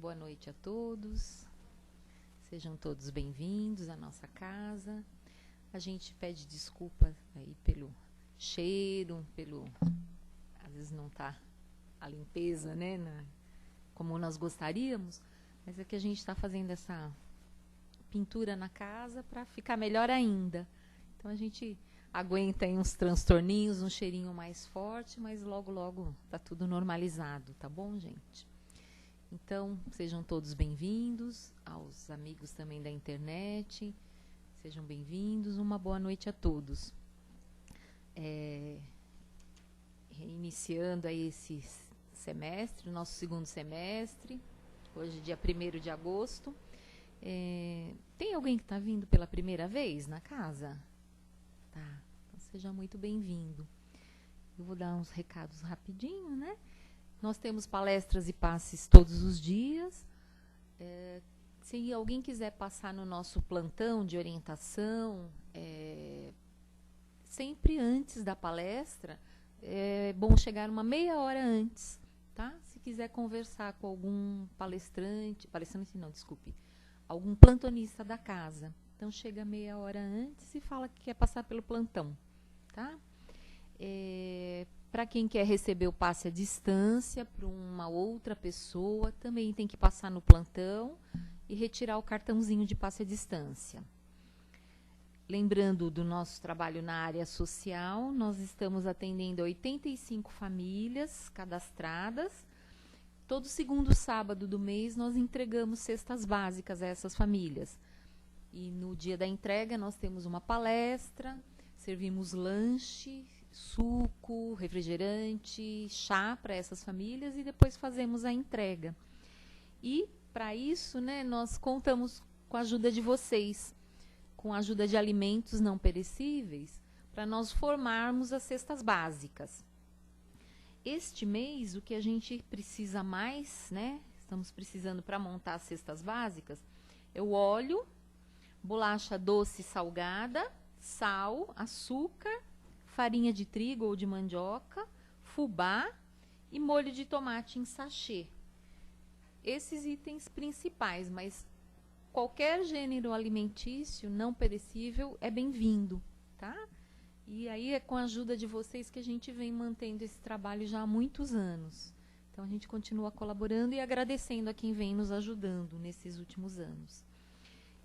boa noite a todos. Sejam todos bem-vindos à nossa casa. A gente pede desculpa aí pelo cheiro, às vezes não tá a limpeza, né, como nós gostaríamos, mas é que a gente está fazendo essa pintura na casa para ficar melhor ainda. Então a gente aguenta aí uns transtorninhos, um cheirinho mais forte, mas logo, logo tá tudo normalizado, tá bom, gente? Então, sejam todos bem-vindos, aos amigos também da internet, sejam bem-vindos, uma boa noite a todos. Reiniciando aí esse semestre, o nosso segundo semestre, hoje dia 1º de agosto. Tem alguém que está vindo pela primeira vez na casa? Tá, então seja muito bem-vindo. Eu vou dar uns recados rapidinho, né? Nós temos palestras e passes todos os dias. Se alguém quiser passar no nosso plantão de orientação, sempre antes da palestra, é bom chegar uma meia hora antes, tá? Se quiser conversar com algum algum plantonista da casa. Então, chega meia hora antes e fala que quer passar pelo plantão, tá? Para quem quer receber o passe à distância, para uma outra pessoa, também tem que passar no plantão e retirar o cartãozinho de passe à distância. Lembrando do nosso trabalho na área social, nós estamos atendendo 85 famílias cadastradas. Todo segundo sábado do mês, nós entregamos cestas básicas a essas famílias. E no dia da entrega, nós temos uma palestra, servimos lanche, suco, refrigerante, chá para essas famílias e depois fazemos a entrega. E, para isso, né, nós contamos com a ajuda de vocês, com a ajuda de alimentos não perecíveis, para nós formarmos as cestas básicas. Este mês, o que a gente precisa mais, né, estamos precisando para montar as cestas básicas, é o óleo, bolacha doce salgada, sal, açúcar, farinha de trigo ou de mandioca, fubá e molho de tomate em sachê. Esses itens principais, mas qualquer gênero alimentício não perecível é bem-vindo, tá? E aí é com a ajuda de vocês que a gente vem mantendo esse trabalho já há muitos anos. Então a gente continua colaborando e agradecendo a quem vem nos ajudando nesses últimos anos.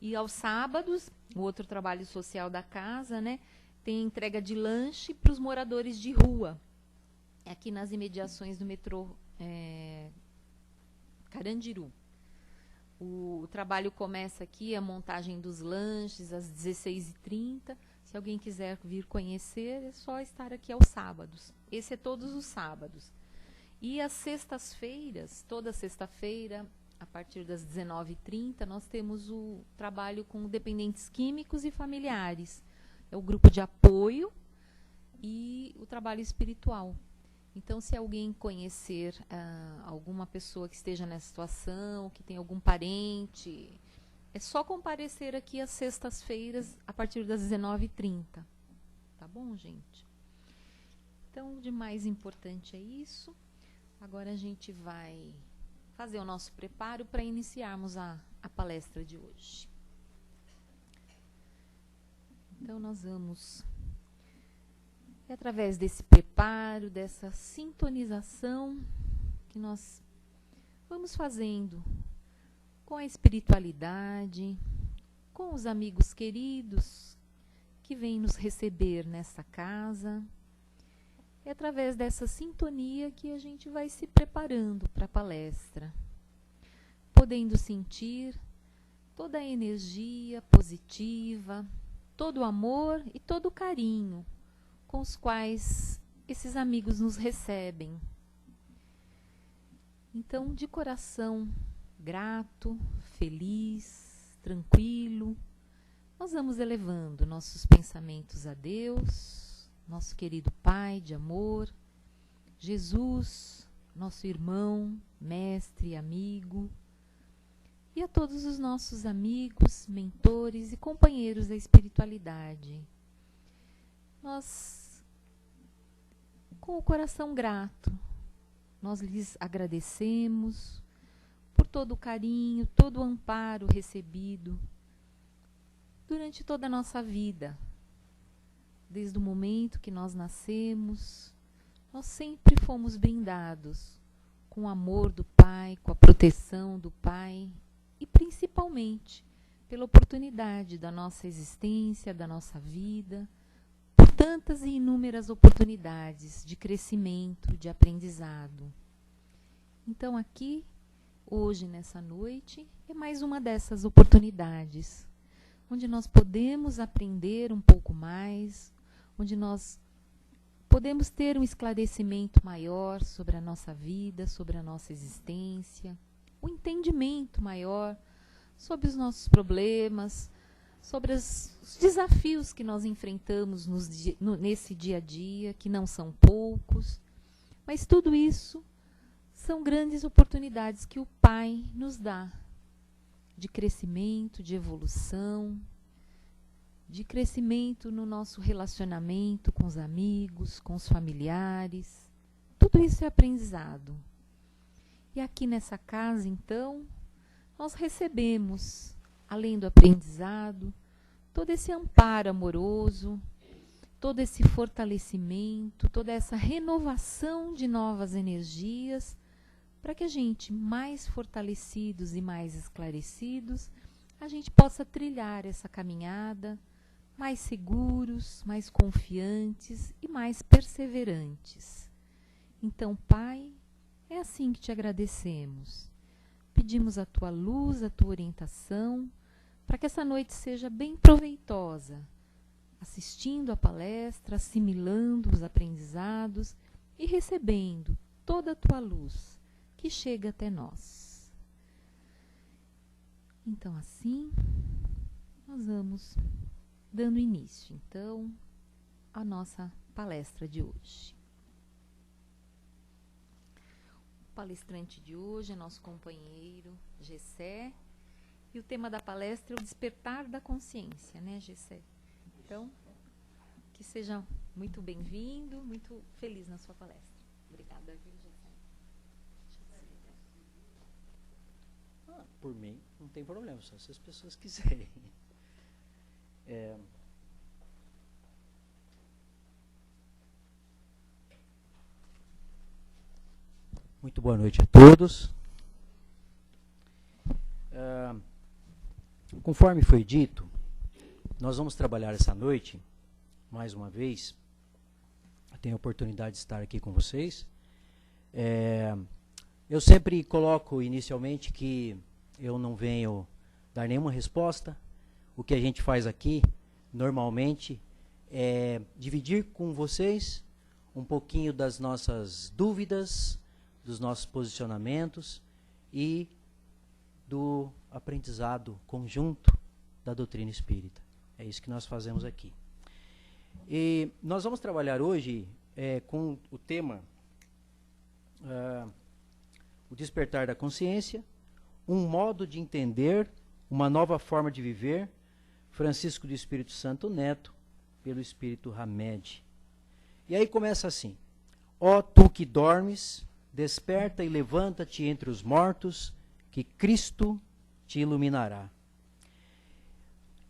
E aos sábados, o outro trabalho social da casa, né, tem entrega de lanche para os moradores de rua, aqui nas imediações do metrô Carandiru. O trabalho começa aqui, a montagem dos lanches, às 16h30. Se alguém quiser vir conhecer, é só estar aqui aos sábados. Esse é todos os sábados. E às sextas-feiras, toda sexta-feira, a partir das 19h30, nós temos o trabalho com dependentes químicos e familiares. É o grupo de apoio e o trabalho espiritual. Então, se alguém conhecer alguma pessoa que esteja nessa situação, que tem algum parente, é só comparecer aqui às sextas-feiras, a partir das 19h30. Tá bom, gente? Então, o de mais importante é isso. Agora a gente vai fazer o nosso preparo para iniciarmos a palestra de hoje. Então, nós vamos, através desse preparo, dessa sintonização que nós vamos fazendo com a espiritualidade, com os amigos queridos que vêm nos receber nessa casa. É através dessa sintonia que a gente vai se preparando para a palestra, podendo sentir toda a energia positiva, todo o amor e todo o carinho com os quais esses amigos nos recebem. Então, de coração grato, feliz, tranquilo, nós vamos elevando nossos pensamentos a Deus, nosso querido Pai de amor, Jesus, nosso irmão, mestre e amigo, e a todos os nossos amigos, mentores e companheiros da espiritualidade. Nós, com o coração grato, nós lhes agradecemos por todo o carinho, todo o amparo recebido durante toda a nossa vida. Desde o momento que nós nascemos, nós sempre fomos brindados com o amor do Pai, com a proteção do Pai e principalmente pela oportunidade da nossa existência, da nossa vida, por tantas e inúmeras oportunidades de crescimento, de aprendizado. Então aqui, hoje, nessa noite, é mais uma dessas oportunidades, onde nós podemos aprender um pouco mais, onde nós podemos ter um esclarecimento maior sobre a nossa vida, sobre a nossa existência, um entendimento maior sobre os nossos problemas, sobre os desafios que nós enfrentamos nesse dia a dia, que não são poucos, mas tudo isso são grandes oportunidades que o Pai nos dá de crescimento, de evolução, de crescimento no nosso relacionamento com os amigos, com os familiares. Tudo isso é aprendizado. E aqui nessa casa, então, nós recebemos, além do aprendizado, todo esse amparo amoroso, todo esse fortalecimento, toda essa renovação de novas energias, para que a gente, mais fortalecidos e mais esclarecidos, a gente possa trilhar essa caminhada mais seguros, mais confiantes e mais perseverantes. Então, Pai, é assim que te agradecemos. Pedimos a tua luz, a tua orientação, para que essa noite seja bem proveitosa, assistindo a palestra, assimilando os aprendizados e recebendo toda a tua luz que chega até nós. Então, assim, nós vamos dando início, então, à nossa palestra de hoje. O palestrante de hoje é nosso companheiro Gessé, e o tema da palestra é o despertar da consciência, né, Gessé? Então, que seja muito bem-vindo, muito feliz na sua palestra. Obrigada, viu, Gessé? Por mim, não tem problema, só se as pessoas quiserem. Muito boa noite a todos. Conforme foi dito, nós vamos trabalhar essa noite, mais uma vez. Eu tenho a oportunidade de estar aqui com vocês. Eu sempre coloco inicialmente que eu não venho dar nenhuma resposta. O que a gente faz aqui, normalmente, é dividir com vocês um pouquinho das nossas dúvidas, dos nossos posicionamentos e do aprendizado conjunto da doutrina espírita. É isso que nós fazemos aqui. E nós vamos trabalhar hoje com o tema o despertar da consciência, um modo de entender, uma nova forma de viver, Francisco do Espírito Santo Neto, pelo Espírito Hamed. E aí começa assim: ó tu que dormes, desperta e levanta-te entre os mortos, que Cristo te iluminará.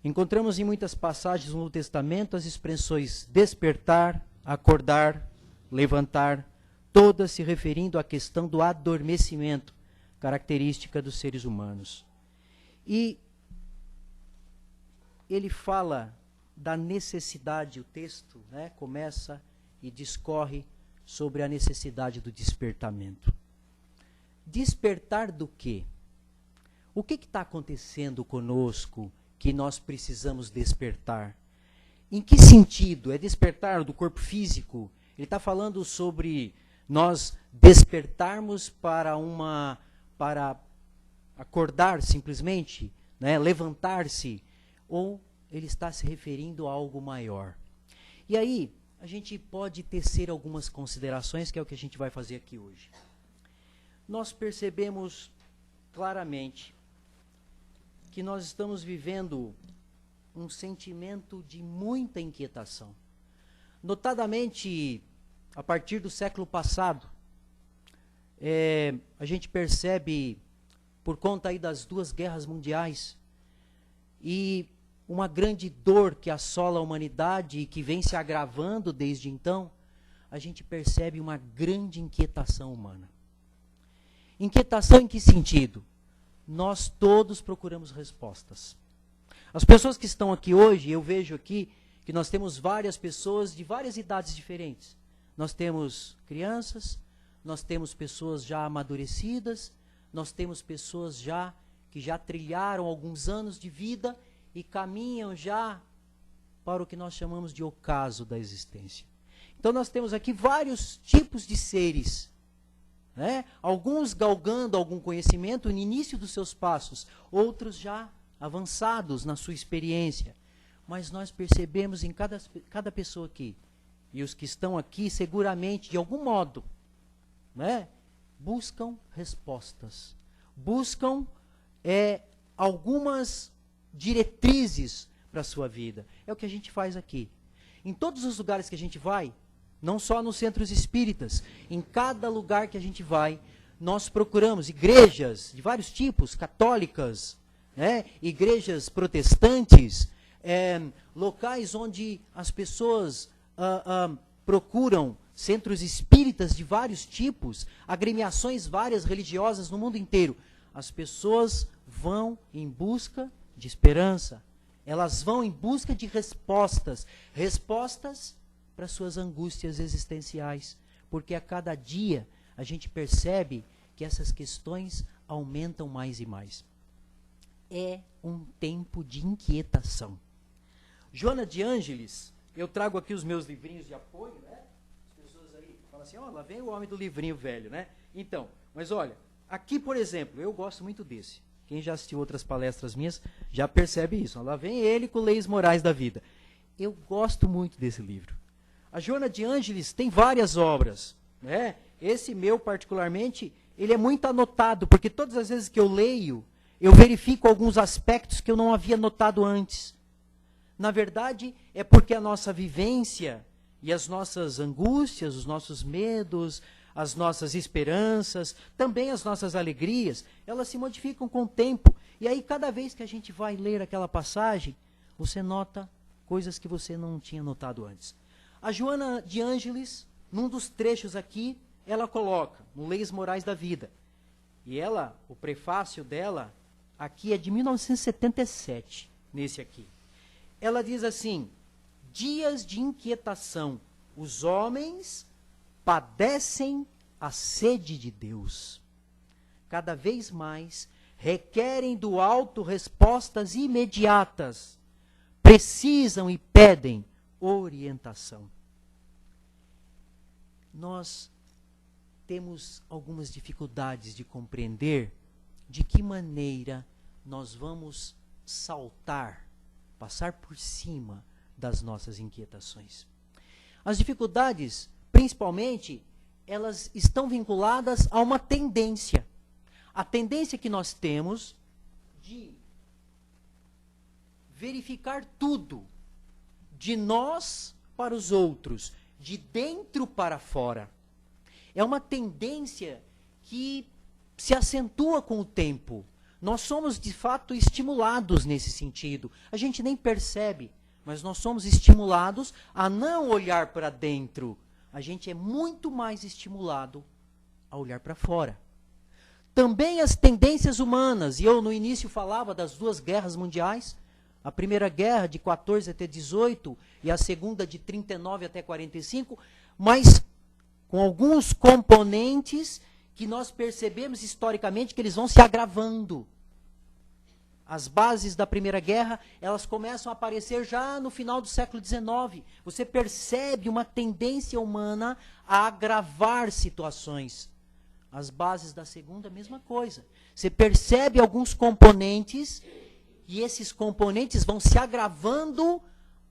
Encontramos em muitas passagens no Novo Testamento as expressões despertar, acordar, levantar, todas se referindo à questão do adormecimento, característica dos seres humanos. E ele fala da necessidade, o texto, né, começa e discorre sobre a necessidade do despertamento. Despertar do quê? O que está acontecendo conosco que nós precisamos despertar? Em que sentido? É despertar do corpo físico? Ele está falando sobre nós despertarmos para acordar simplesmente, né, levantar-se, ou ele está se referindo a algo maior? E aí, a gente pode tecer algumas considerações, que é o que a gente vai fazer aqui hoje. Nós percebemos claramente que nós estamos vivendo um sentimento de muita inquietação. Notadamente, a partir do século passado, a gente percebe por conta aí das 2 guerras mundiais, e uma grande dor que assola a humanidade e que vem se agravando desde então, a gente percebe uma grande inquietação humana. Inquietação em que sentido? Nós todos procuramos respostas. As pessoas que estão aqui hoje, eu vejo aqui que nós temos várias pessoas de várias idades diferentes. Nós temos crianças, nós temos pessoas já amadurecidas, nós temos pessoas que já trilharam alguns anos de vida e caminham já para o que nós chamamos de ocaso da existência. Então nós temos aqui vários tipos de seres, né? Alguns galgando algum conhecimento no início dos seus passos, outros já avançados na sua experiência. Mas nós percebemos em cada pessoa aqui, e os que estão aqui seguramente, de algum modo, né, buscam respostas, buscam algumas diretrizes para a sua vida. É o que a gente faz aqui. Em todos os lugares que a gente vai, não só nos centros espíritas, em cada lugar que a gente vai, nós procuramos igrejas de vários tipos, católicas, né, igrejas protestantes, locais onde as pessoas procuram centros espíritas de vários tipos, agremiações várias religiosas no mundo inteiro. As pessoas vão em busca de esperança, elas vão em busca de respostas para suas angústias existenciais, porque a cada dia a gente percebe que essas questões aumentam mais e mais. É um tempo de inquietação. Joana de Ângeles, eu trago aqui os meus livrinhos de apoio, né? As pessoas aí falam assim, lá vem o homem do livrinho velho, né? Então, mas olha, aqui, por exemplo, eu gosto muito desse. Quem já assistiu outras palestras minhas já percebe isso. Lá vem ele com Leis Morais da Vida. Eu gosto muito desse livro. A Joana de Ângeles tem várias obras, né? Esse meu, particularmente, ele é muito anotado, porque todas as vezes que eu leio, eu verifico alguns aspectos que eu não havia notado antes. Na verdade, é porque a nossa vivência e as nossas angústias, os nossos medos, as nossas esperanças, também as nossas alegrias, elas se modificam com o tempo. E aí, cada vez que a gente vai ler aquela passagem, você nota coisas que você não tinha notado antes. A Joana de Ângeles, num dos trechos aqui, ela coloca, no Leis Morais da Vida. E ela, o prefácio dela, aqui é de 1977, nesse aqui. Ela diz assim, dias de inquietação, os homens padecem a sede de Deus. Cada vez mais requerem do alto respostas imediatas, precisam e pedem orientação. Nós temos algumas dificuldades de compreender de que maneira nós vamos passar por cima das nossas inquietações. As dificuldades, principalmente, elas estão vinculadas a uma tendência. A tendência que nós temos de verificar tudo, de nós para os outros, de dentro para fora. É uma tendência que se acentua com o tempo. Nós somos, de fato, estimulados nesse sentido. A gente nem percebe, mas nós somos estimulados a não olhar para dentro. A gente é muito mais estimulado a olhar para fora. Também as tendências humanas, e eu no início falava das 2 guerras mundiais, a primeira guerra de 14 até 18 e a segunda de 39 até 45, mas com alguns componentes que nós percebemos historicamente que eles vão se agravando. As bases da Primeira Guerra, elas começam a aparecer já no final do século XIX. Você percebe uma tendência humana a agravar situações. As bases da Segunda, a mesma coisa. Você percebe alguns componentes, e esses componentes vão se agravando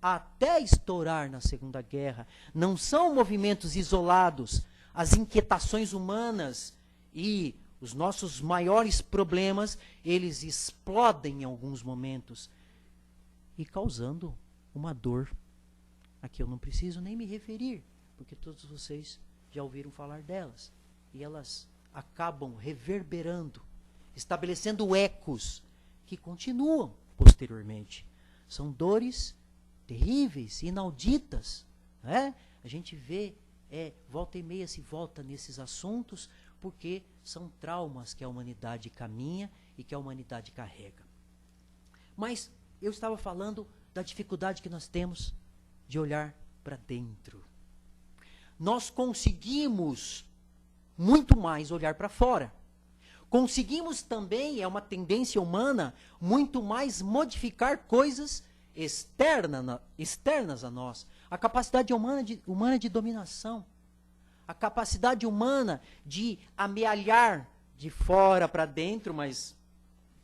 até estourar na Segunda Guerra. Não são movimentos isolados. As inquietações humanas e os nossos maiores problemas, eles explodem em alguns momentos e causando uma dor a que eu não preciso nem me referir, porque todos vocês já ouviram falar delas. E elas acabam reverberando estabelecendo ecos que continuam posteriormente. São dores terríveis, inauditas. Né? A gente vê, volta e meia se volta nesses assuntos, porque são traumas que a humanidade caminha e que a humanidade carrega. Mas eu estava falando da dificuldade que nós temos de olhar para dentro. Nós conseguimos muito mais olhar para fora. Conseguimos também, é uma tendência humana, muito mais modificar coisas externas a nós. A capacidade humana de dominação. A capacidade humana de amealhar de fora para dentro, mas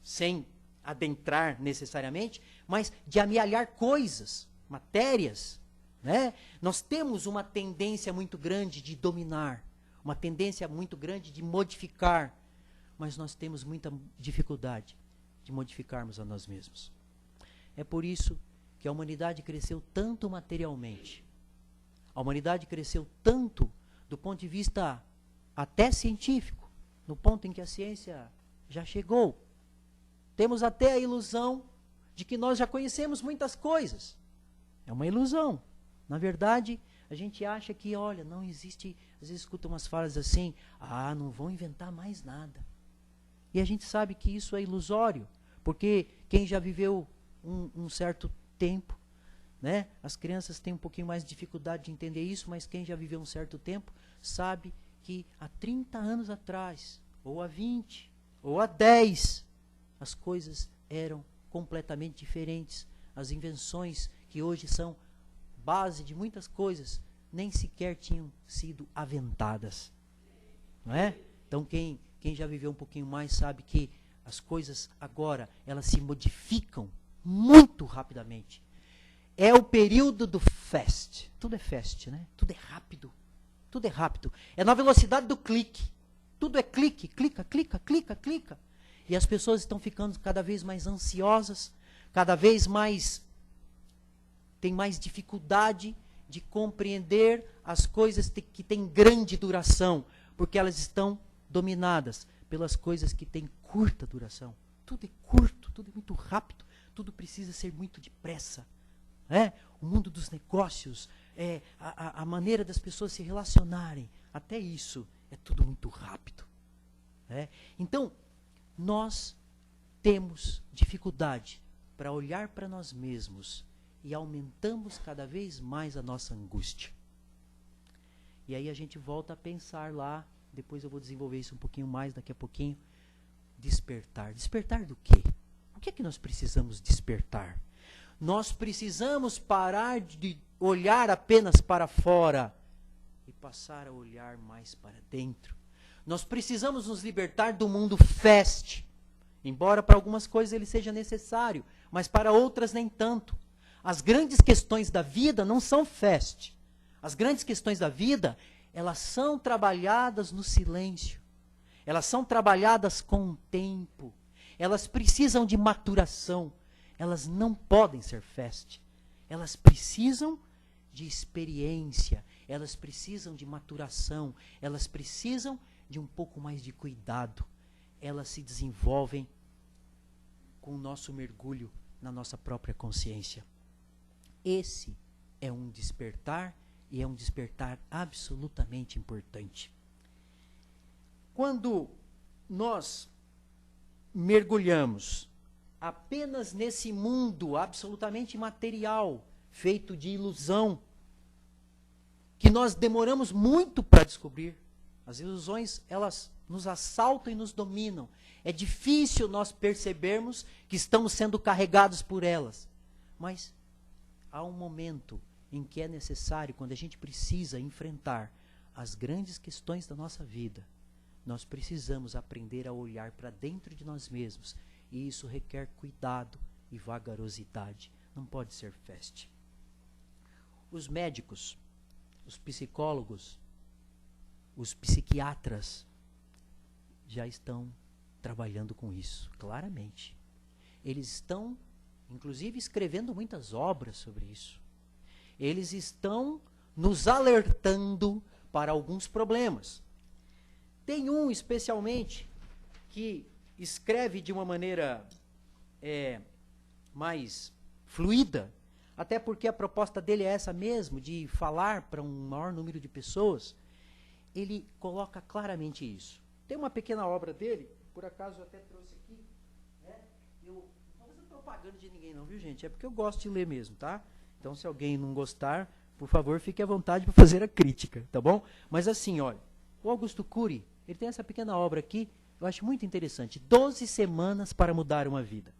sem adentrar necessariamente, mas de amealhar coisas, matérias. Né? Nós temos uma tendência muito grande de dominar, uma tendência muito grande de modificar, mas nós temos muita dificuldade de modificarmos a nós mesmos. É por isso que a humanidade cresceu tanto materialmente. A humanidade cresceu tanto do ponto de vista até científico, no ponto em que a ciência já chegou. Temos até a ilusão de que nós já conhecemos muitas coisas. É uma ilusão. Na verdade, a gente acha que, olha, não existe, às vezes escuta umas falas assim, não vão inventar mais nada. E a gente sabe que isso é ilusório, porque quem já viveu um certo tempo, né? As crianças têm um pouquinho mais de dificuldade de entender isso, mas quem já viveu um certo tempo sabe que há 30 anos atrás, ou há 20, ou há 10, as coisas eram completamente diferentes. As invenções que hoje são base de muitas coisas nem sequer tinham sido aventadas. Não é? Então quem já viveu um pouquinho mais sabe que as coisas agora, elas se modificam muito rapidamente. É o período do fast. Tudo é fast, né? Tudo é rápido. Tudo é rápido. É na velocidade do clique. Tudo é clique, clica, clica, clica, clica. E as pessoas estão ficando cada vez mais ansiosas, cada vez mais têm mais dificuldade de compreender as coisas que têm grande duração, porque elas estão dominadas pelas coisas que têm curta duração. Tudo é curto, tudo é muito rápido, tudo precisa ser muito depressa. O mundo dos negócios, a maneira das pessoas se relacionarem, até isso é tudo muito rápido. Então, nós temos dificuldade para olhar para nós mesmos e aumentamos cada vez mais a nossa angústia. E aí a gente volta a pensar lá, depois eu vou desenvolver isso um pouquinho mais daqui a pouquinho, despertar. Despertar do quê? O que é que nós precisamos despertar? Nós precisamos parar de olhar apenas para fora e passar a olhar mais para dentro. Nós precisamos nos libertar do mundo fast, embora para algumas coisas ele seja necessário, mas para outras nem tanto. As grandes questões da vida não são fast. As grandes questões da vida, elas são trabalhadas no silêncio. Elas são trabalhadas com o tempo. Elas precisam de maturação. Elas não podem ser fast. Elas precisam de experiência. Elas precisam de maturação. Elas precisam de um pouco mais de cuidado. Elas se desenvolvem com o nosso mergulho na nossa própria consciência. Esse é um despertar, e é um despertar absolutamente importante. Quando nós mergulhamos apenas nesse mundo absolutamente material, feito de ilusão, que nós demoramos muito para descobrir, as ilusões, elas nos assaltam e nos dominam. É difícil nós percebermos que estamos sendo carregados por elas. Mas há um momento em que é necessário, quando a gente precisa enfrentar as grandes questões da nossa vida, nós precisamos aprender a olhar para dentro de nós mesmos. E isso requer cuidado e vagarosidade. Não pode ser fast. Os médicos, os psicólogos, os psiquiatras já estão trabalhando com isso, claramente. Eles estão, inclusive, escrevendo muitas obras sobre isso. Eles estão nos alertando para alguns problemas. Tem um, especialmente, que escreve de uma maneira mais fluida, até porque a proposta dele é essa mesmo, de falar para um maior número de pessoas. Ele coloca claramente isso. Tem uma pequena obra dele, por acaso eu até trouxe aqui, né? Eu não estou fazendo propaganda de ninguém não, viu, gente? É porque eu gosto de ler mesmo, tá? Então, se alguém não gostar, por favor, fique à vontade para fazer a crítica, tá bom? Mas assim, olha, o Augusto Cury, ele tem essa pequena obra aqui, eu acho muito interessante, 12 semanas para mudar uma vida.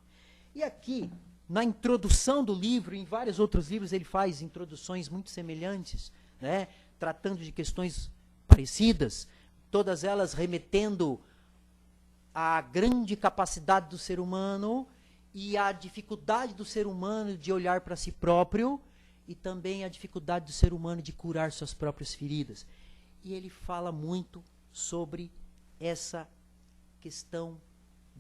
E aqui, na introdução do livro, em vários outros livros, ele faz introduções muito semelhantes, né? Tratando de questões parecidas, todas elas remetendo à grande capacidade do ser humano e à dificuldade do ser humano de olhar para si próprio e também a dificuldade do ser humano de curar suas próprias feridas. E ele fala muito sobre essa questão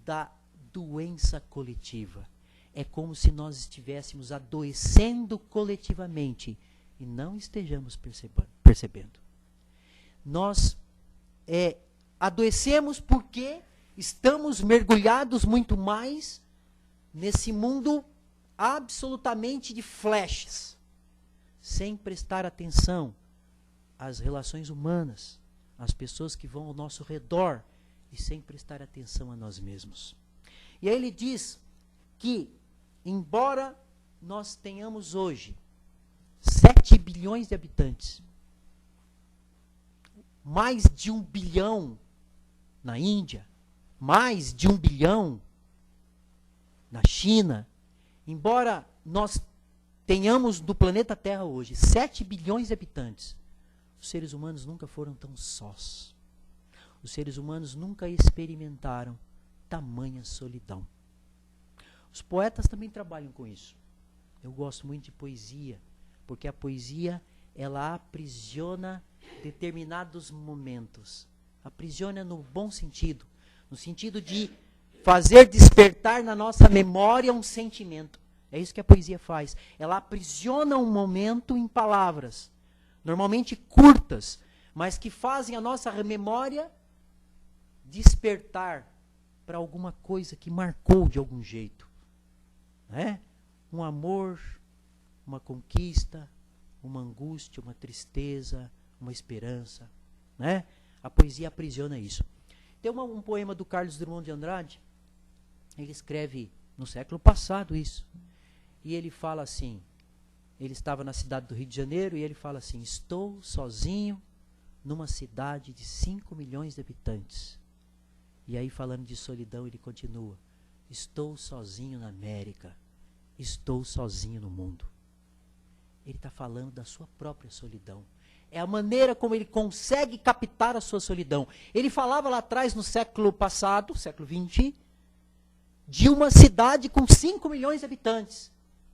da doença coletiva. É como se nós estivéssemos adoecendo coletivamente e não estejamos percebendo. Nós adoecemos porque estamos mergulhados muito mais nesse mundo absolutamente de flashes, sem prestar atenção às relações humanas, às pessoas que vão ao nosso redor, e sem prestar atenção a nós mesmos. E aí ele diz que, embora nós tenhamos hoje 7 bilhões de habitantes, mais de 1 bilhão na Índia, mais de 1 bilhão na China, embora nós tenhamos no planeta Terra hoje 7 bilhões de habitantes, os seres humanos nunca foram tão sós. Os seres humanos nunca experimentaram tamanha solidão. Os poetas também trabalham com isso. Eu gosto muito de poesia, porque a poesia, ela aprisiona determinados momentos. Aprisiona no bom sentido, no sentido de fazer despertar na nossa memória um sentimento. É isso que a poesia faz. Ela aprisiona um momento em palavras, normalmente curtas, mas que fazem a nossa memória despertar para alguma coisa que marcou de algum jeito. Né? Um amor, uma conquista, uma angústia, uma tristeza, uma esperança. Né? A poesia aprisiona isso. Tem um poema do Carlos Drummond de Andrade, ele escreve no século passado isso, e ele fala assim, ele estava na cidade do Rio de Janeiro, e ele fala assim: estou sozinho numa cidade de 5 milhões de habitantes. E aí, falando de solidão, ele continua: estou sozinho na América, estou sozinho no mundo. Ele está falando da sua própria solidão. É a maneira como ele consegue captar a sua solidão. Ele falava lá atrás, no século passado, século XX, de uma cidade com 5 milhões de habitantes.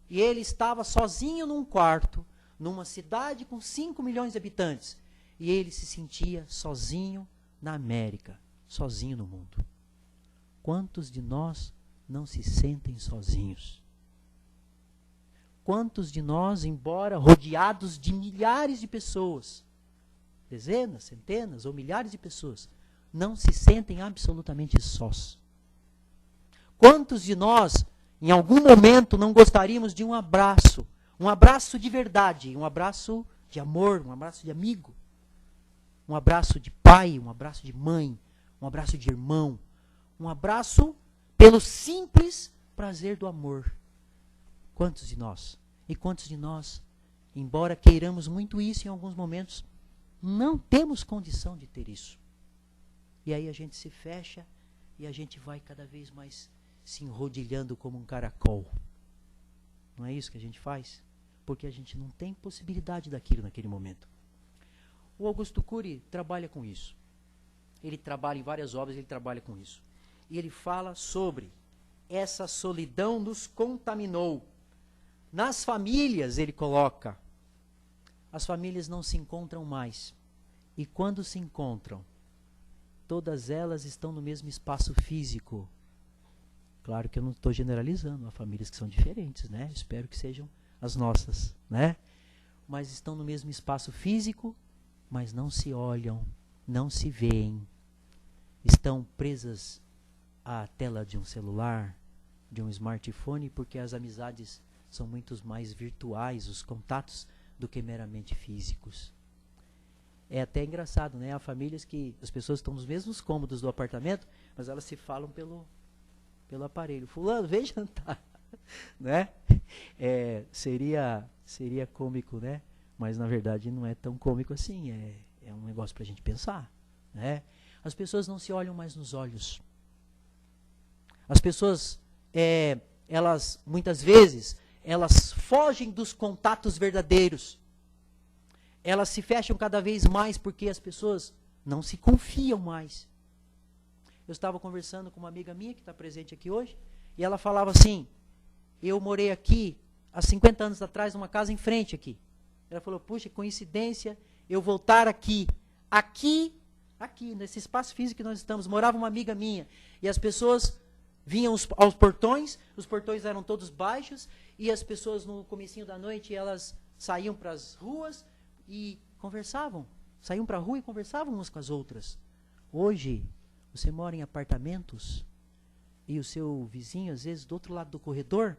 E ele estava sozinho num quarto, numa cidade com 5 milhões de habitantes. E ele se sentia sozinho na América, sozinho no mundo. Quantos de nós não se sentem sozinhos? Quantos de nós, embora rodeados de milhares de pessoas, dezenas, centenas ou milhares de pessoas, não se sentem absolutamente sós? Quantos de nós, em algum momento, não gostaríamos de um abraço de verdade, um abraço de amor, um abraço de amigo, um abraço de pai, um abraço de mãe, um abraço de irmão, um abraço pelo simples prazer do amor? Quantos de nós? E quantos de nós, embora queiramos muito isso em alguns momentos, não temos condição de ter isso? E aí a gente se fecha e a gente vai cada vez mais se enrodilhando como um caracol. Não é isso que a gente faz? Porque a gente não tem possibilidade daquilo naquele momento. O Augusto Cury trabalha com isso. Ele trabalha em várias obras, ele trabalha com isso. E ele fala sobre essa solidão nos contaminou. Nas famílias, ele coloca, as famílias não se encontram mais. E quando se encontram, todas elas estão no mesmo espaço físico. Claro que eu não estou generalizando, há famílias que são diferentes, né? Espero que sejam as nossas, né? Mas estão no mesmo espaço físico, mas não se olham, não se veem. Estão presas a tela de um celular, de um smartphone, porque as amizades são muito mais virtuais, os contatos, do que meramente físicos. É até engraçado, né? Há famílias que as pessoas estão nos mesmos cômodos do apartamento, mas elas se falam pelo aparelho. Fulano, vem jantar. Né? Seria cômico, né? Mas na verdade não é tão cômico assim. É um negócio para a gente pensar, né? As pessoas não se olham mais nos olhos. As pessoas, elas muitas vezes, elas fogem dos contatos verdadeiros. Elas se fecham cada vez mais porque as pessoas não se confiam mais. Eu estava conversando com uma amiga minha que está presente aqui hoje, e ela falava assim: eu morei aqui há 50 anos atrás, numa casa em frente aqui. Ela falou: puxa, coincidência eu voltar aqui, nesse espaço físico que nós estamos, morava uma amiga minha, e as pessoas vinham aos portões, os portões eram todos baixos, e as pessoas no comecinho da noite, elas saíam para as ruas e conversavam, saíam para a rua e conversavam umas com as outras. Hoje, você mora em apartamentos, e o seu vizinho, às vezes, do outro lado do corredor,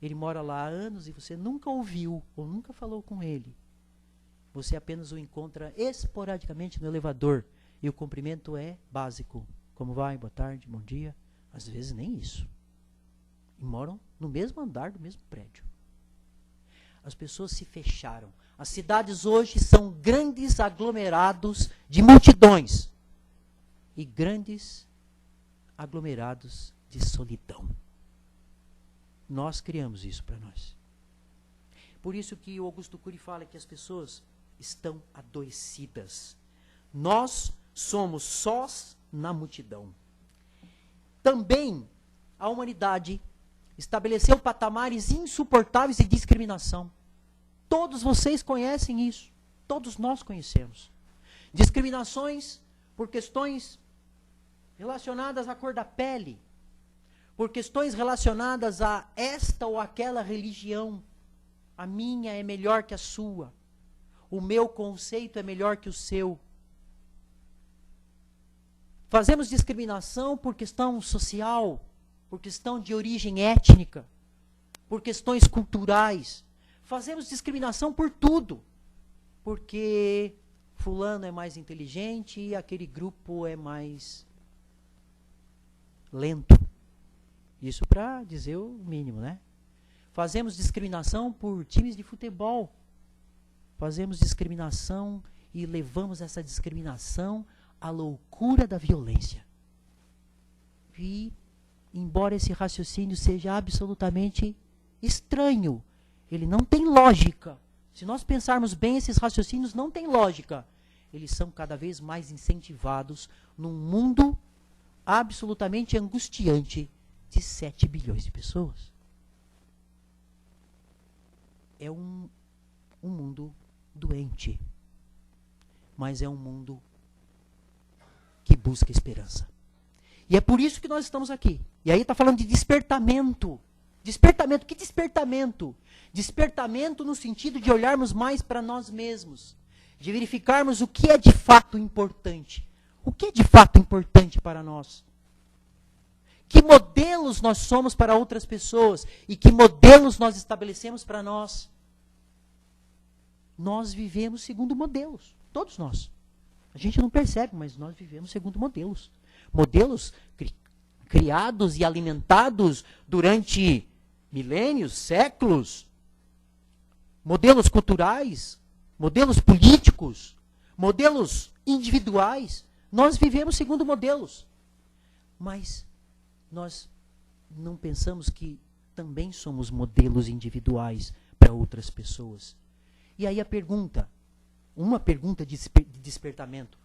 ele mora lá há anos e você nunca ouviu ou nunca falou com ele. Você apenas o encontra esporadicamente no elevador e o cumprimento é básico. Como vai? Boa tarde, bom dia. Às vezes nem isso. E moram no mesmo andar do mesmo prédio. As pessoas se fecharam. As cidades hoje são grandes aglomerados de multidões e grandes aglomerados de solidão. Nós criamos isso para nós. Por isso que o Augusto Cury fala que as pessoas estão adoecidas. Nós somos sós na multidão. Também a humanidade estabeleceu patamares insuportáveis de discriminação. Todos vocês conhecem isso. Todos nós conhecemos. Discriminações por questões relacionadas à cor da pele, por questões relacionadas a esta ou aquela religião. A minha é melhor que a sua. O meu conceito é melhor que o seu. Fazemos discriminação por questão social, por questão de origem étnica, por questões culturais. Fazemos discriminação por tudo. Porque fulano é mais inteligente e aquele grupo é mais lento. Isso para dizer o mínimo, né? Fazemos discriminação por times de futebol. Fazemos discriminação e levamos essa discriminação à loucura da violência. E, embora esse raciocínio seja absolutamente estranho, ele não tem lógica. Se nós pensarmos bem, esses raciocínios não têm lógica. Eles são cada vez mais incentivados num mundo absolutamente angustiante de 7 bilhões de pessoas. É um mundo doente, mas é um mundo que busca esperança. E é por isso que nós estamos aqui. E aí está falando de despertamento. Despertamento, que despertamento? Despertamento no sentido de olharmos mais para nós mesmos, de verificarmos o que é de fato importante. O que é de fato importante para nós? Que modelos nós somos para outras pessoas e que modelos nós estabelecemos para nós? Nós vivemos segundo modelos, todos nós. A gente não percebe, mas nós vivemos segundo modelos. Modelos criados e alimentados durante milênios, séculos. Modelos culturais, modelos políticos, modelos individuais. Nós vivemos segundo modelos. Mas nós não pensamos que também somos modelos individuais para outras pessoas. E aí a pergunta, uma pergunta de despertamento.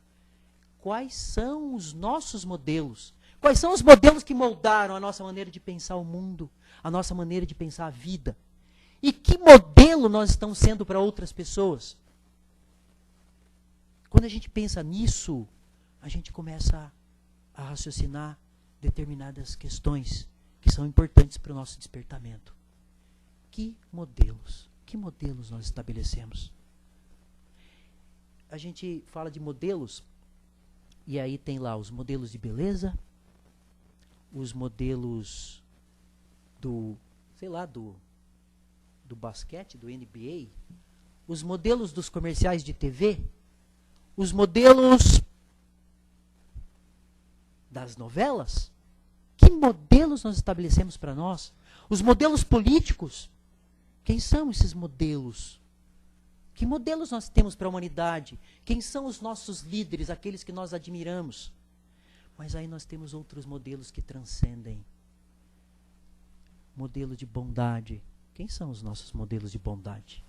Quais são os nossos modelos? Quais são os modelos que moldaram a nossa maneira de pensar o mundo, a nossa maneira de pensar a vida? E que modelo nós estamos sendo para outras pessoas? Quando a gente pensa nisso, a gente começa a raciocinar determinadas questões que são importantes para o nosso despertamento. Que modelos nós estabelecemos? A gente fala de modelos, e aí tem lá os modelos de beleza, os modelos do, sei lá, do basquete, do NBA, os modelos dos comerciais de TV, os modelos das novelas. Que modelos nós estabelecemos para nós? Os modelos políticos. Quem são esses modelos? Que modelos nós temos para a humanidade? Quem são os nossos líderes, aqueles que nós admiramos? Mas aí nós temos outros modelos que transcendem. Modelo de bondade. Quem são os nossos modelos de bondade?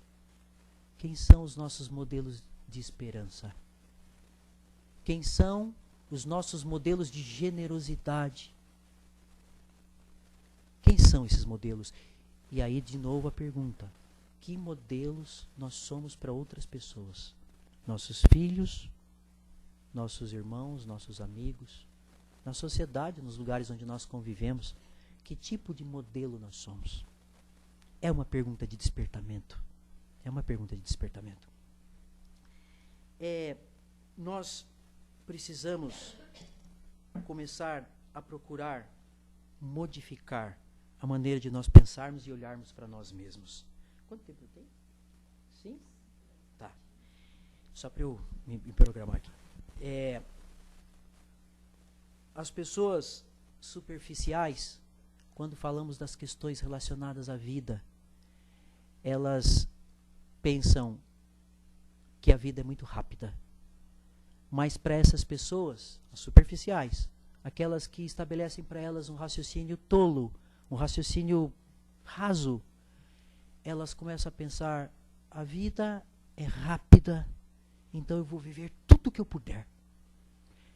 Quem são os nossos modelos de esperança? Quem são os nossos modelos de generosidade? Quem são esses modelos? E aí, de novo, a pergunta: que modelos nós somos para outras pessoas? Nossos filhos, nossos irmãos, nossos amigos, na sociedade, nos lugares onde nós convivemos, que tipo de modelo nós somos? É uma pergunta de despertamento. É uma pergunta de despertamento. Nós precisamos começar a procurar modificar a maneira de nós pensarmos e olharmos para nós mesmos. Quanto tempo eu tenho? Sim? Tá. Só para eu me programar aqui. As pessoas superficiais, quando falamos das questões relacionadas à vida, elas pensam que a vida é muito rápida. Mas para essas pessoas, as superficiais, aquelas que estabelecem para elas um raciocínio tolo, um raciocínio raso, elas começam a pensar: a vida é rápida, então eu vou viver tudo o que eu puder.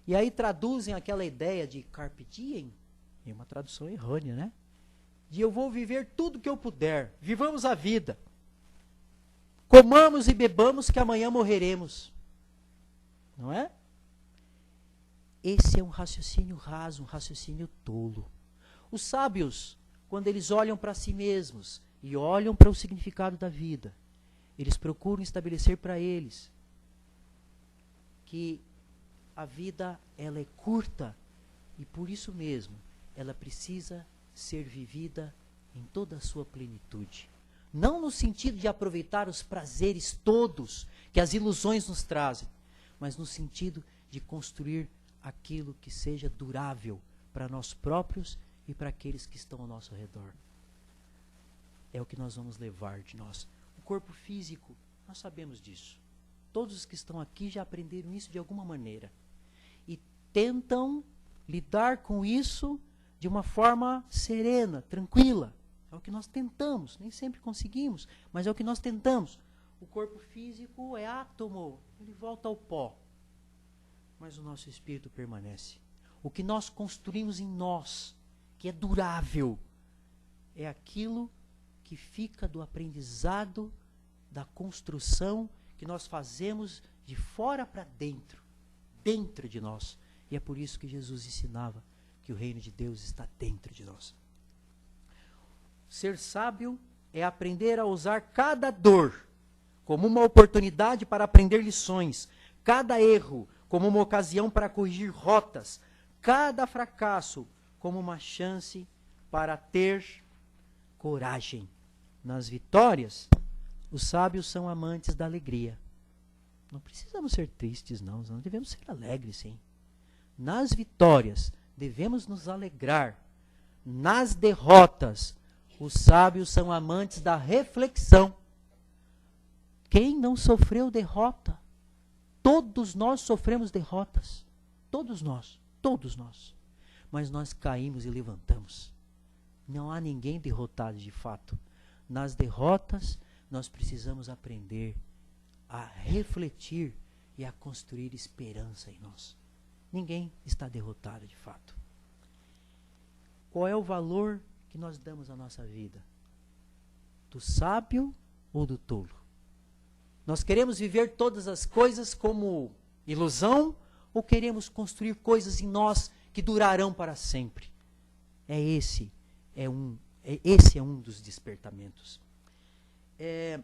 E aí traduzem aquela ideia de carpe diem, é uma tradução errônea, né? De eu vou viver tudo o que eu puder, vivamos a vida. Comamos e bebamos que amanhã morreremos. Não é? Esse é um raciocínio raso, um raciocínio tolo. Os sábios, quando eles olham para si mesmos e olham para o significado da vida, eles procuram estabelecer para eles que a vida ela é curta e por isso mesmo ela precisa ser vivida em toda a sua plenitude. Não no sentido de aproveitar os prazeres todos que as ilusões nos trazem, mas no sentido de construir aquilo que seja durável para nós próprios e para aqueles que estão ao nosso redor. É o que nós vamos levar de nós. O corpo físico, nós sabemos disso. Todos os que estão aqui já aprenderam isso de alguma maneira. E tentam lidar com isso de uma forma serena, tranquila. É o que nós tentamos, nem sempre conseguimos, mas é o que nós tentamos. O corpo físico é átomo, ele volta ao pó. Mas o nosso espírito permanece. O que nós construímos em nós, que é durável, é aquilo que fica do aprendizado, da construção que nós fazemos de fora para dentro, dentro de nós. E é por isso que Jesus ensinava que o reino de Deus está dentro de nós. Ser sábio é aprender a usar cada dor como uma oportunidade para aprender lições, cada erro como uma ocasião para corrigir rotas, cada fracasso como uma chance para ter coragem. Nas vitórias, os sábios são amantes da alegria. Não precisamos ser tristes, não devemos ser alegres, sim. Nas vitórias, devemos nos alegrar. Nas derrotas, os sábios são amantes da reflexão. Quem não sofreu derrota? Todos nós sofremos derrotas. Todos nós. Mas nós caímos e levantamos. Não há ninguém derrotado de fato. Nas derrotas, nós precisamos aprender a refletir e a construir esperança em nós. Ninguém está derrotado de fato. Qual é o valor que nós damos à nossa vida? Do sábio ou do tolo? Nós queremos viver todas as coisas como ilusão ou queremos construir coisas em nós que durarão para sempre? Esse é um dos despertamentos. Eu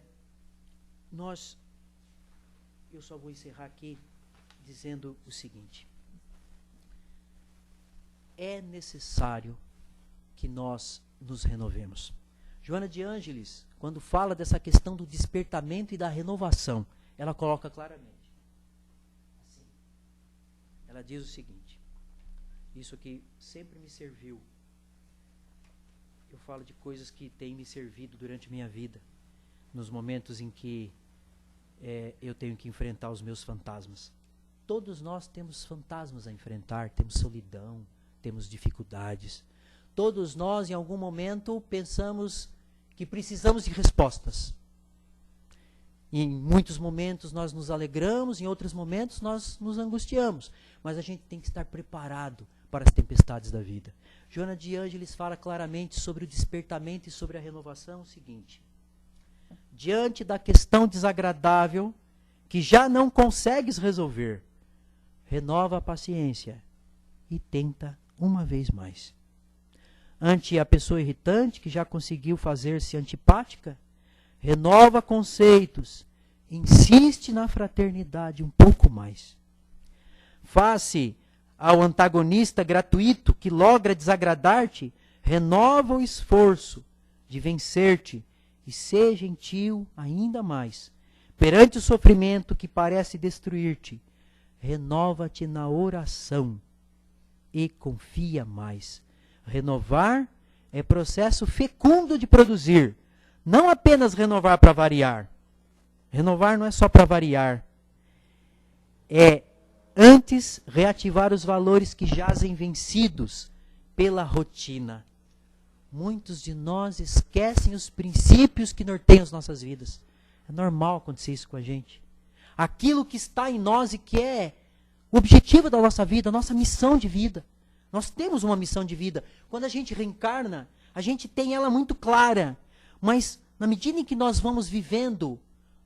só vou encerrar aqui dizendo o seguinte: é necessário que nós nos renovemos. Joana de Ângeles, quando fala dessa questão do despertamento e da renovação, ela coloca claramente. Assim, ela diz o seguinte, isso aqui sempre me serviu. Eu falo de coisas que têm me servido durante minha vida, nos momentos em que eu tenho que enfrentar os meus fantasmas. Todos nós temos fantasmas a enfrentar, temos solidão, temos dificuldades. Todos nós, em algum momento, pensamos que precisamos de respostas. E em muitos momentos nós nos alegramos, em outros momentos nós nos angustiamos. Mas a gente tem que estar preparado para as tempestades da vida. Joana de Ângeles fala claramente sobre o despertamento e sobre a renovação o seguinte: diante da questão desagradável que já não consegues resolver, renova a paciência e tenta uma vez mais. Ante a pessoa irritante que já conseguiu fazer-se antipática, renova conceitos, insiste na fraternidade um pouco mais. Face ao antagonista gratuito que logra desagradar-te, renova o esforço de vencer-te e ser gentil ainda mais. Perante o sofrimento que parece destruir-te, renova-te na oração e confia mais. Renovar é processo fecundo de produzir, não apenas renovar para variar. Renovar não é só para variar, é antes reativar os valores que jazem vencidos pela rotina. Muitos de nós esquecem os princípios que norteiam as nossas vidas. É normal acontecer isso com a gente. Aquilo que está em nós e que é o objetivo da nossa vida, a nossa missão de vida. Nós temos uma missão de vida. Quando a gente reencarna, a gente tem ela muito clara. Mas na medida em que nós vamos vivendo,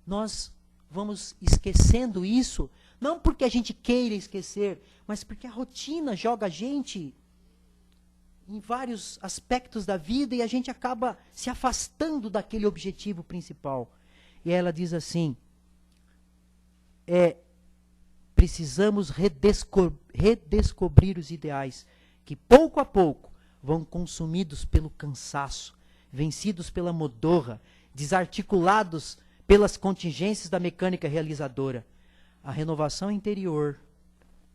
nós vamos esquecendo isso. Não porque a gente queira esquecer, mas porque a rotina joga a gente em vários aspectos da vida e a gente acaba se afastando daquele objetivo principal. E ela diz assim, precisamos redescobrir os ideais que pouco a pouco vão consumidos pelo cansaço, vencidos pela modorra, desarticulados pelas contingências da mecânica realizadora. A renovação interior,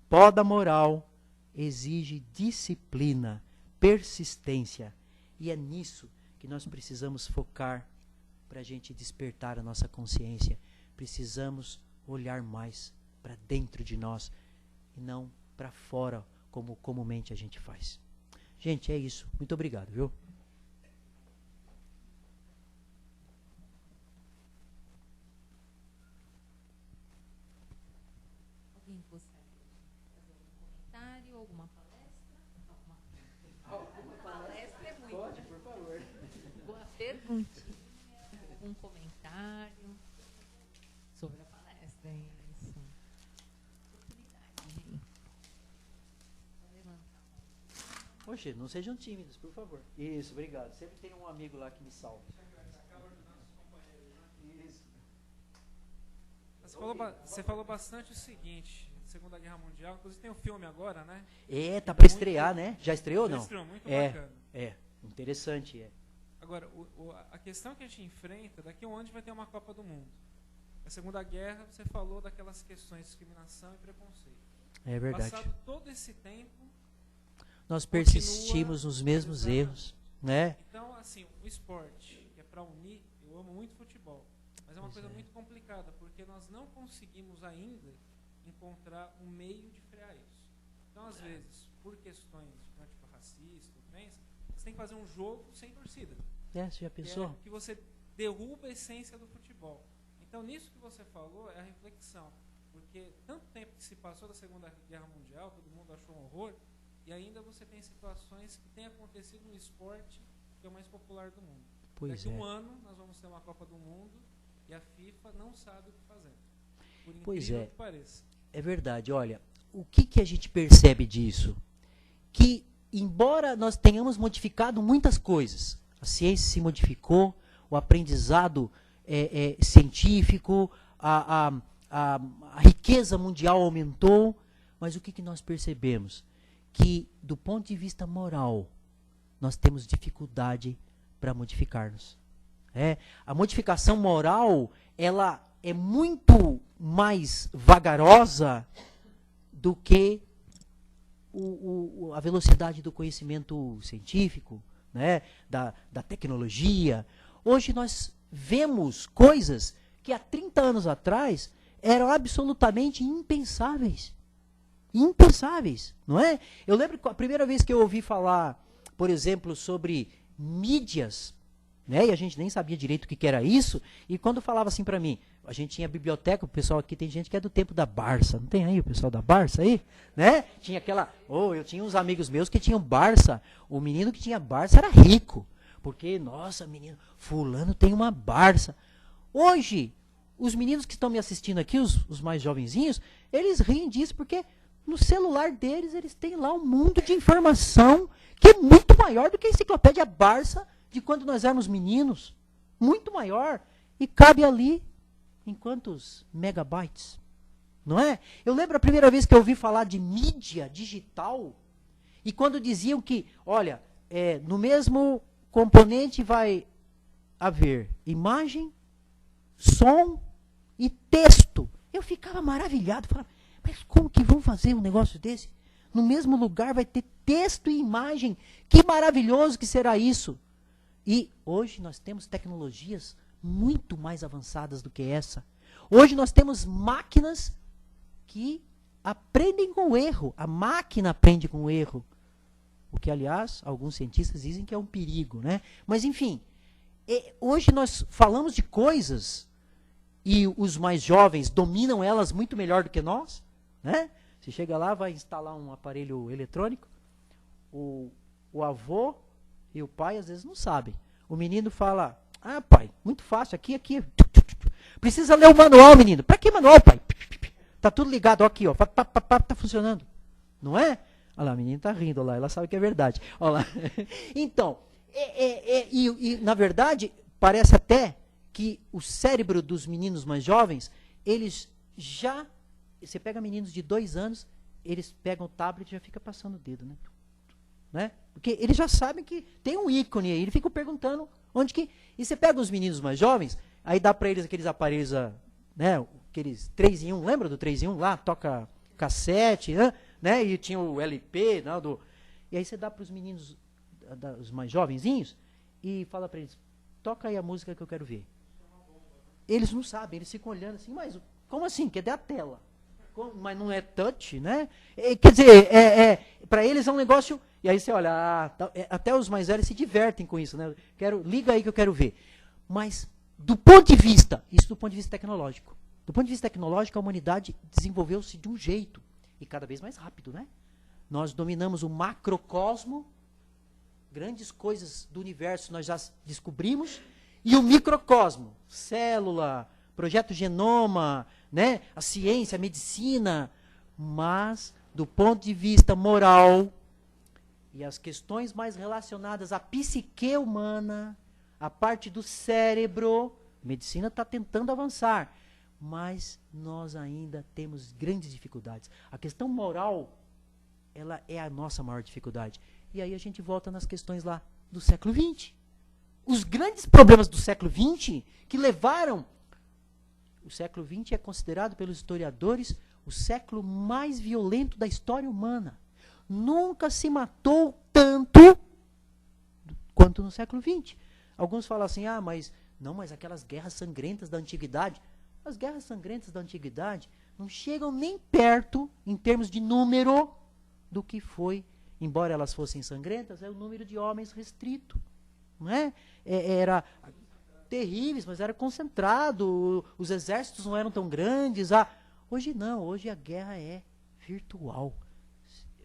poda moral, exige disciplina, persistência. E é nisso que nós precisamos focar para a gente despertar a nossa consciência. Precisamos olhar mais para dentro de nós e não para fora, como comumente a gente faz. Gente, é isso. Muito obrigado, viu? Alguém gostaria de fazer algum comentário, alguma palestra? Alguma palestra é muito. Pode, por favor. Boa perguntinha, algum comentário sobre a palestra, é isso. Oportunidade, gente. Vou levantar. Oxe, não sejam tímidos, por favor. Isso, obrigado. Sempre tem um amigo lá que me salva. Isso. Você falou bastante o seguinte, Segunda Guerra Mundial, inclusive tem um filme agora, né? Tá para estrear, né? Já estreou ou não? Já estreou, muito bacana. Interessante, Agora, a questão que a gente enfrenta, daqui a um ano vai ter uma Copa do Mundo. A Segunda Guerra, você falou daquelas questões de discriminação e preconceito. É verdade. Passado todo esse tempo, nós persistimos nos mesmos erros, né? Então, assim, o esporte, que é para unir, eu amo muito futebol, mas é uma coisa muito complicada, porque nós não conseguimos ainda encontrar um meio de frear isso. Então, às vezes, por questões tipo racista, ofensa, você tem que fazer um jogo sem torcida. Você já pensou? Que você derruba a essência do futebol. Então, nisso que você falou é a reflexão. Porque tanto tempo que se passou da Segunda Guerra Mundial, todo mundo achou um horror, e ainda você tem situações que têm acontecido no esporte que é o mais popular do mundo. Daqui a um ano, nós vamos ter uma Copa do Mundo e a FIFA não sabe o que fazer. Por incrível que pareça. É verdade. Olha, o que a gente percebe disso? Que, embora nós tenhamos modificado muitas coisas, a ciência se modificou, o aprendizado científico, a riqueza mundial aumentou, mas o que nós percebemos? Que, do ponto de vista moral, nós temos dificuldade para modificar-nos. A modificação moral, ela é muito mais vagarosa do que a velocidade do conhecimento científico, né, da tecnologia. Hoje nós vemos coisas que há 30 anos atrás eram absolutamente impensáveis. Impensáveis, não é? Eu lembro que a primeira vez que eu ouvi falar, por exemplo, sobre mídias, né, e a gente nem sabia direito o que era isso, e quando falava assim para mim, a gente tinha biblioteca, o pessoal aqui tem gente que é do tempo da Barça, não tem aí o pessoal da Barça aí? Né? Tinha aquela, eu tinha uns amigos meus que tinham Barça, o menino que tinha Barça era rico, porque, nossa, menino, fulano tem uma Barça. Hoje, os meninos que estão me assistindo aqui, os mais jovenzinhos, eles riem disso porque no celular deles eles têm lá um mundo de informação que é muito maior do que a enciclopédia Barça de quando nós éramos meninos. Muito maior. E cabe ali em quantos megabytes? Não é? Eu lembro a primeira vez que eu ouvi falar de mídia digital, e quando diziam que, olha, no mesmo componente vai haver imagem, som e texto. Eu ficava maravilhado, falava, mas como que vão fazer um negócio desse? No mesmo lugar vai ter texto e imagem. Que maravilhoso que será isso? E hoje nós temos tecnologias muito mais avançadas do que essa. Hoje nós temos máquinas que aprendem com o erro. A máquina aprende com o erro. O que, aliás, alguns cientistas dizem que é um perigo, né? Mas, enfim, hoje nós falamos de coisas e os mais jovens dominam elas muito melhor do que nós, né? Você chega lá, vai instalar um aparelho eletrônico, o avô e o pai às vezes não sabem. O menino fala, pai, muito fácil, aqui. Precisa ler o manual, menino. Para que manual, pai? Tá tudo ligado, ó, aqui, ó, tá funcionando. Não é? Olha lá, a menina tá rindo, olha lá, ela sabe que é verdade. Olha lá. Então, na verdade, parece até que o cérebro dos meninos mais jovens, eles já... Você pega meninos de 2 anos, eles pegam o tablet e já fica passando o dedo, né? Porque eles já sabem que tem um ícone aí, eles ficam perguntando onde que... E você pega os meninos mais jovens, aí dá para eles aqueles aparelhos, né, aqueles 3 em 1, lembra do 3 em 1 lá? Toca cassete, né? E tinha o LP, né, e aí você dá para os meninos, os mais jovenzinhos, e fala para eles, toca aí a música que eu quero ver. Eles não sabem, eles ficam olhando assim, mas como assim? Cadê a tela? Mas não é touch, né? Quer dizer, para eles é um negócio... E aí você olha, até os mais velhos se divertem com isso, né? Liga aí que eu quero ver. Mas, do ponto de vista tecnológico. Do ponto de vista tecnológico, a humanidade desenvolveu-se de um jeito. E cada vez mais rápido, né? Nós dominamos o macrocosmo, grandes coisas do universo nós já descobrimos, e o microcosmo, célula, projeto genoma, né? A ciência, a medicina, mas do ponto de vista moral e as questões mais relacionadas à psique humana, a parte do cérebro, a medicina está tentando avançar, mas nós ainda temos grandes dificuldades. A questão moral, ela é a nossa maior dificuldade. E aí a gente volta nas questões lá do século XX. Os grandes problemas do século XX que levaram... O século XX é considerado pelos historiadores o século mais violento da história humana. Nunca se matou tanto quanto no século XX. Alguns falam assim, mas aquelas guerras sangrentas da antiguidade. As guerras sangrentas da antiguidade não chegam nem perto, em termos de número, do que foi, embora elas fossem sangrentas, é o número de homens restrito. Não é? Era... terríveis, mas era concentrado, os exércitos não eram tão grandes. Hoje não, hoje a guerra é virtual.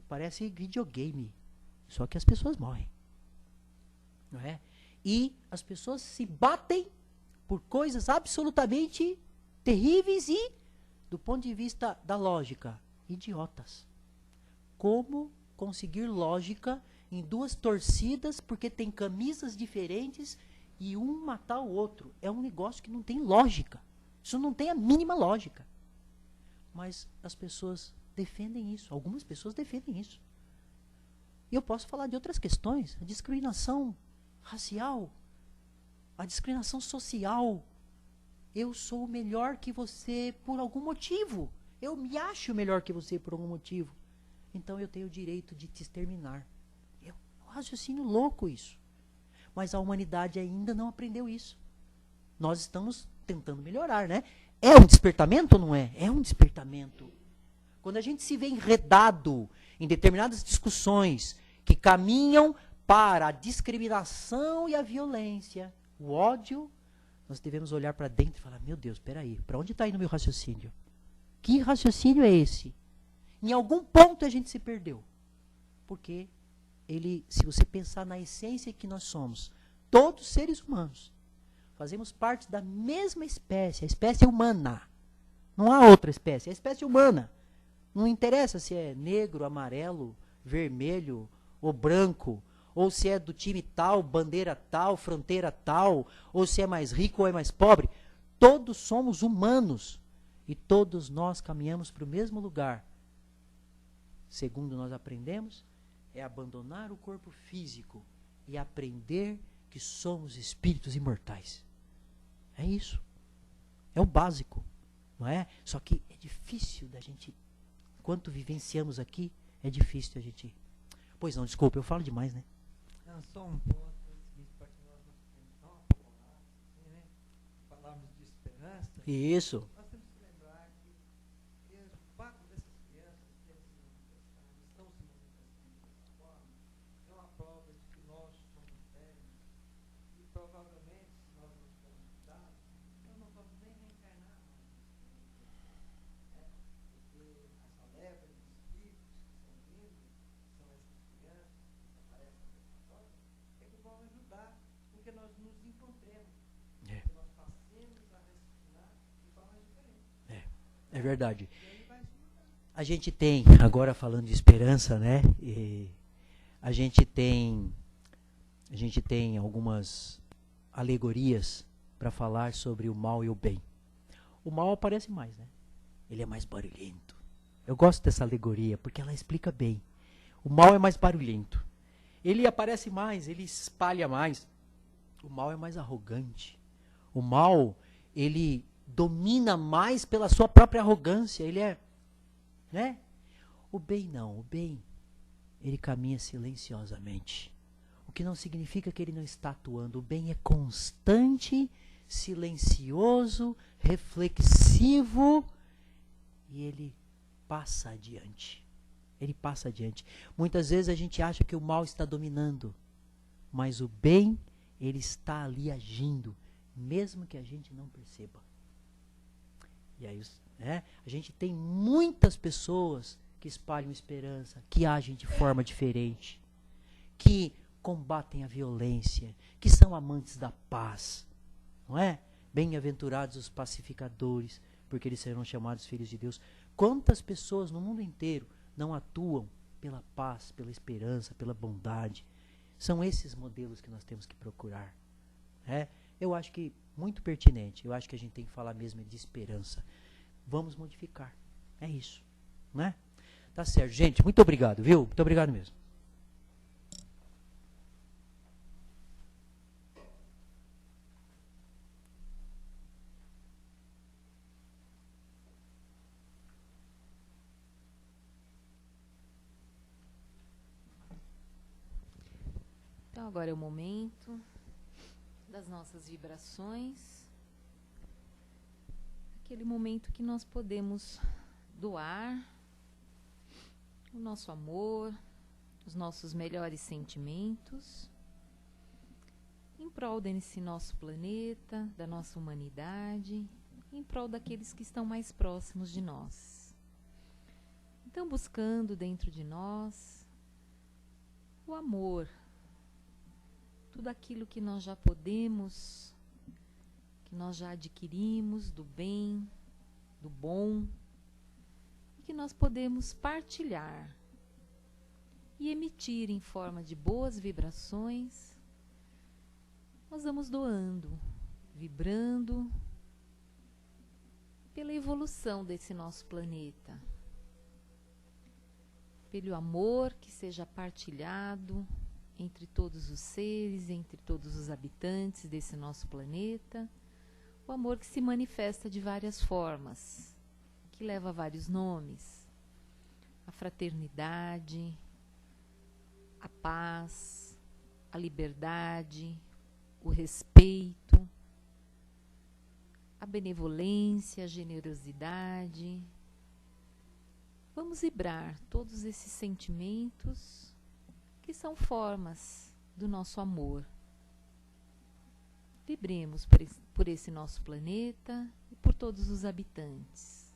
Parece videogame, só que as pessoas morrem. Não é? E as pessoas se batem por coisas absolutamente terríveis e, do ponto de vista da lógica, idiotas. Como conseguir lógica em 2 torcidas porque tem camisas diferentes e um matar o outro? É um negócio que não tem lógica. Isso não tem a mínima lógica. Mas as pessoas defendem isso. Algumas pessoas defendem isso. E eu posso falar de outras questões, a discriminação racial, a discriminação social. Eu sou melhor que você por algum motivo. Eu me acho melhor que você por algum motivo. Então eu tenho o direito de te exterminar. É um raciocínio louco isso. Mas a humanidade ainda não aprendeu isso. Nós estamos tentando melhorar, né? É um despertamento ou não é? É um despertamento. Quando a gente se vê enredado em determinadas discussões que caminham para a discriminação e a violência, o ódio, nós devemos olhar para dentro e falar, meu Deus, espera aí, para onde está indo o meu raciocínio? Que raciocínio é esse? Em algum ponto a gente se perdeu. Porque ele, se você pensar na essência que nós somos, todos seres humanos, fazemos parte da mesma espécie, a espécie humana. Não há outra espécie, é a espécie humana. Não interessa se é negro, amarelo, vermelho ou branco, ou se é do time tal, bandeira tal, fronteira tal, ou se é mais rico ou é mais pobre. Todos somos humanos e todos nós caminhamos para o mesmo lugar. Segundo nós aprendemos, é abandonar o corpo físico e aprender que somos espíritos imortais. É isso. É o básico, não é? Só que é difícil da gente, enquanto vivenciamos aqui, é difícil da gente... Pois não, desculpa, eu falo demais, né? Não, só um ponto, para que nós não fiquemos tão apavorados, assim, né? Falarmos de esperança. Isso. Nós temos que lembrar que o fato dessas crianças terem se manifestado, estão se manifestando dessa forma, é uma prova de que nós somos velhos e provavelmente, se nós não formos cuidados, nós não vamos nem reencarnar mais. Né? Porque essa leva de espíritos que são vindo, são essas crianças que aparecem nessa forma, é que vão ajudar com que nós nos encontremos, que nós passemos a raciocinar de forma diferente. É verdade. E aí vai se mudar. A gente tem, agora falando de esperança, né? A gente tem algumas alegorias para falar sobre o mal e o bem. O mal aparece mais, né? Ele é mais barulhento. Eu gosto dessa alegoria porque ela explica bem. O mal é mais barulhento. Ele aparece mais, ele espalha mais. O mal é mais arrogante. O mal, ele domina mais pela sua própria arrogância. Ele é, né? O bem não, o bem, ele caminha silenciosamente. O que não significa que ele não está atuando. O bem é constante, silencioso, reflexivo e ele passa adiante. Ele passa adiante. Muitas vezes a gente acha que o mal está dominando, mas o bem, ele está ali agindo, mesmo que a gente não perceba. E aí, né, a gente tem muitas pessoas que espalham esperança, que agem de forma diferente, que combatem a violência, que são amantes da paz, não é? Bem-aventurados os pacificadores, porque eles serão chamados filhos de Deus. Quantas pessoas no mundo inteiro não atuam pela paz, pela esperança, pela bondade? São esses modelos que nós temos que procurar. Né? Eu acho que muito pertinente, eu acho que a gente tem que falar mesmo de esperança. Vamos modificar, é isso, né? Tá certo, gente, muito obrigado, viu? Muito obrigado mesmo. Então agora é o momento das nossas vibrações. Aquele momento que nós podemos doar o nosso amor, os nossos melhores sentimentos, em prol desse nosso planeta, da nossa humanidade, em prol daqueles que estão mais próximos de nós. Então, buscando dentro de nós o amor, tudo aquilo que nós já podemos, que nós já adquirimos do bem, do bom, e que nós podemos partilhar e emitir em forma de boas vibrações. Nós vamos doando, vibrando pela evolução desse nosso planeta. pelo amor que seja partilhado entre todos os seres, entre todos os habitantes desse nosso planeta. O amor que se manifesta de várias formas, que leva vários nomes. A fraternidade, a paz, a liberdade, o respeito, a benevolência, a generosidade. Vamos vibrar todos esses sentimentos que são formas do nosso amor. Vibremos por esse nosso planeta e por todos os habitantes.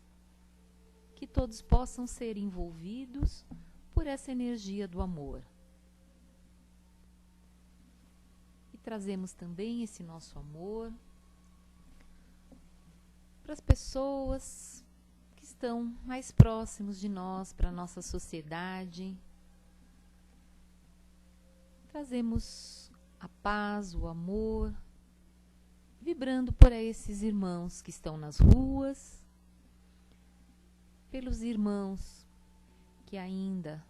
Que todos possam ser envolvidos por essa energia do amor. E trazemos também esse nosso amor para as pessoas que estão mais próximos de nós, para a nossa sociedade. Trazemos a paz, o amor, vibrando por esses irmãos que estão nas ruas, pelos irmãos que ainda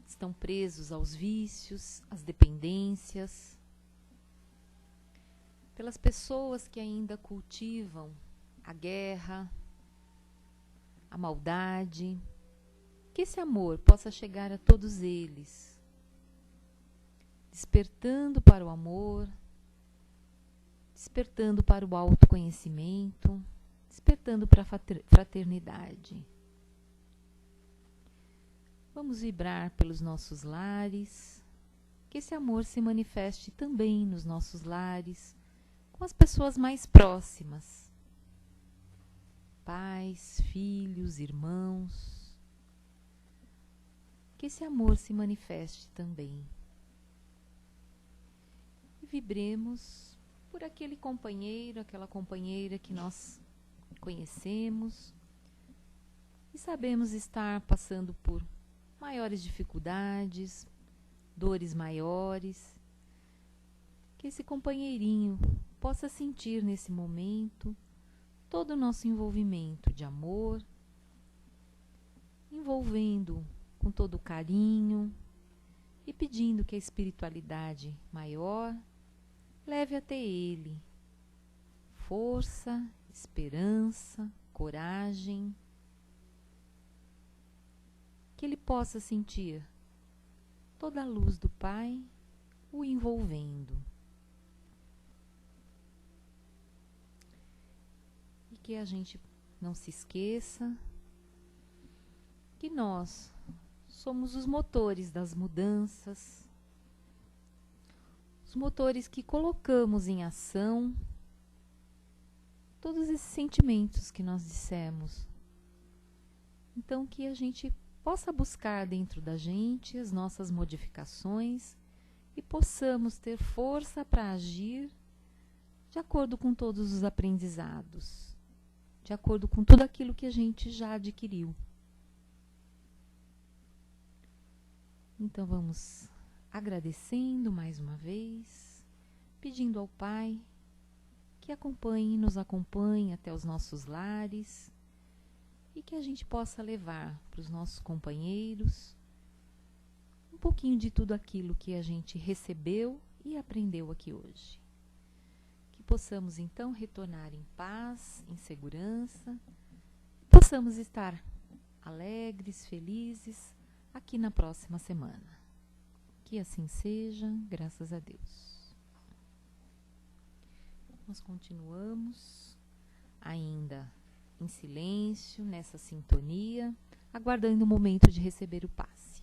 estão presos aos vícios, às dependências, pelas pessoas que ainda cultivam a guerra, a maldade. Que esse amor possa chegar a todos eles, despertando para o amor, despertando para o autoconhecimento, despertando para a fraternidade. Vamos vibrar pelos nossos lares, que esse amor se manifeste também nos nossos lares, com as pessoas mais próximas. Pais, filhos, irmãos. Que esse amor se manifeste também. E vibremos por aquele companheiro, aquela companheira que nós conhecemos e sabemos estar passando por maiores dificuldades, dores maiores. Que esse companheirinho possa sentir nesse momento todo o nosso envolvimento de amor, envolvendo com todo o carinho e pedindo que a espiritualidade maior leve até ele força, esperança, coragem, que ele possa sentir toda a luz do Pai o envolvendo. E que a gente não se esqueça que nós somos os motores das mudanças, os motores que colocamos em ação todos esses sentimentos que nós dissemos. Então, que a gente possa buscar dentro da gente as nossas modificações e possamos ter força para agir de acordo com todos os aprendizados, de acordo com tudo aquilo que a gente já adquiriu. Então vamos agradecendo mais uma vez, pedindo ao Pai que nos acompanhe até os nossos lares e que a gente possa levar para os nossos companheiros um pouquinho de tudo aquilo que a gente recebeu e aprendeu aqui hoje. Que possamos então retornar em paz, em segurança, possamos estar alegres, felizes aqui na próxima semana. Que assim seja, graças a Deus. Nós continuamos ainda em silêncio, nessa sintonia, aguardando o momento de receber o passe.